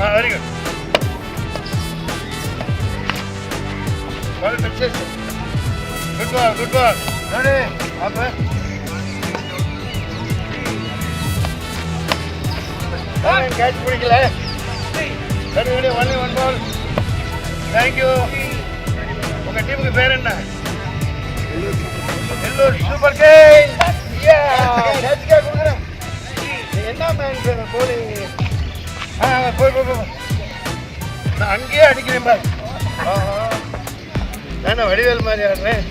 Very good. Good ball, good ball. Ready அப்ப catch பிடிக்கல. Ready ready, only one ball. Thank you. உங்க டீமுக்கு பேர் என்ன? Ellur super king. கொடுக்குறேன். என்ன மேன் போலிங்? போய் நான் அங்கேயே அடிக்கிறேன் பார். நான் வடிவேல் மாதிரி ஆடுறேன்.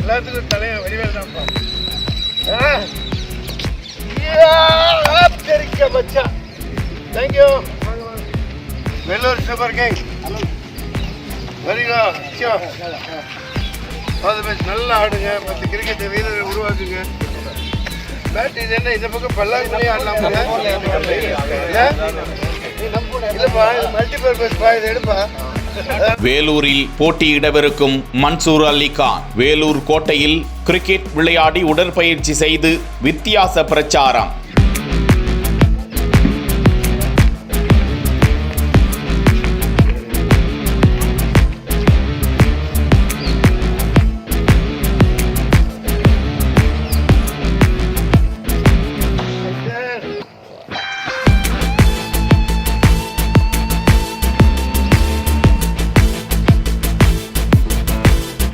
எல்லாத்துக்கும் தலைவன் வடிவேல் தான்ப்பா. தெரிக்க பச்சா. Thank you. Vellur super king. Very good. நல்லா ஆடுங்க. 10 கிரிக்கெட் வீரரை உருவாக்குங்க. பேட் இது என்ன இந்த பக்கம் பல்லாங்குழியும் ஆடலாம் இல்லப்பா, இது மல்டிபர்பஸ் பா, இது எடுப்பா. வேலூரில் போட்டியிடவிருக்கும் மன்சூர் அலிகான் வேலூர் கோட்டையில் கிரிக்கெட் விளையாடி உடற்பயிற்சி செய்து வித்தியாச பிரச்சாரம்.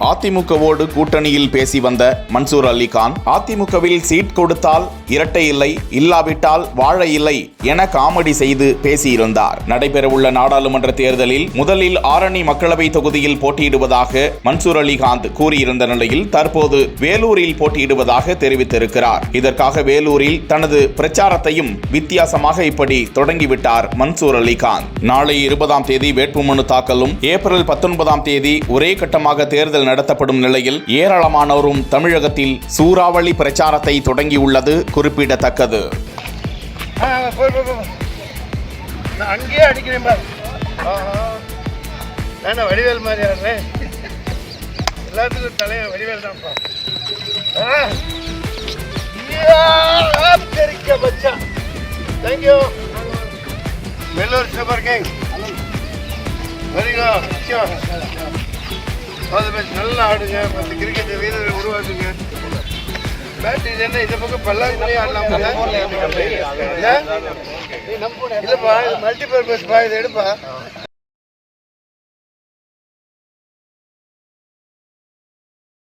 அதிமுகவோடு கூட்டணியில் பேசி வந்த மன்சூர் அலிகான் அதிமுகவில் சீட் கொடுத்தால் இரட்டை இல்லை, இல்லாவிட்டால் வாழை இல்லை என காமெடி செய்து பேசியிருந்தார். நடைபெறவுள்ள நாடாளுமன்ற தேர்தலில் முதலில் ஆரணி மக்களவை தொகுதியில் போட்டியிடுவதாக மன்சூர் அலிகான் கூறியிருந்த நிலையில் தற்போது வேலூரில் போட்டியிடுவதாக தெரிவித்திருக்கிறார். இதற்காக வேலூரில் தனது பிரச்சாரத்தையும் வித்தியாசமாக இப்படி தொடங்கிவிட்டார் மன்சூர் அலிகான். நாளை 20ஆம் தேதி வேட்புமனு தாக்கலும் ஏப்ரல் 19ஆம் தேதி ஒரே கட்டமாக தேர்தல் நடத்தப்படும் நிலையில் ஏராளமானோரும் தமிழகத்தில் சூறாவளி பிரச்சாரத்தை தொடங்கியுள்ளது குறிப்பிடத்தக்கது. நான் அங்கேயே அடிக்கிறேன் பார். நான் வடிவேல் மாதிரி ஆடுறேன். எல்லாத்துக்கும் தலைவன் வடிவேல் தான்ப்பா. தெரிக்க பச்சா. Thank you. Vellur super king. Very good. நல்லா ஆடுங்க. 10 கிரிக்கெட் வீரரை உருவாக்குங்க. பேட் இது என்ன இந்த பக்கம் பல்லாங்குழியும் ஆடலாம் இல்லப்பா, இது மல்டிபர்பஸ் பா, இது எடுப்பா.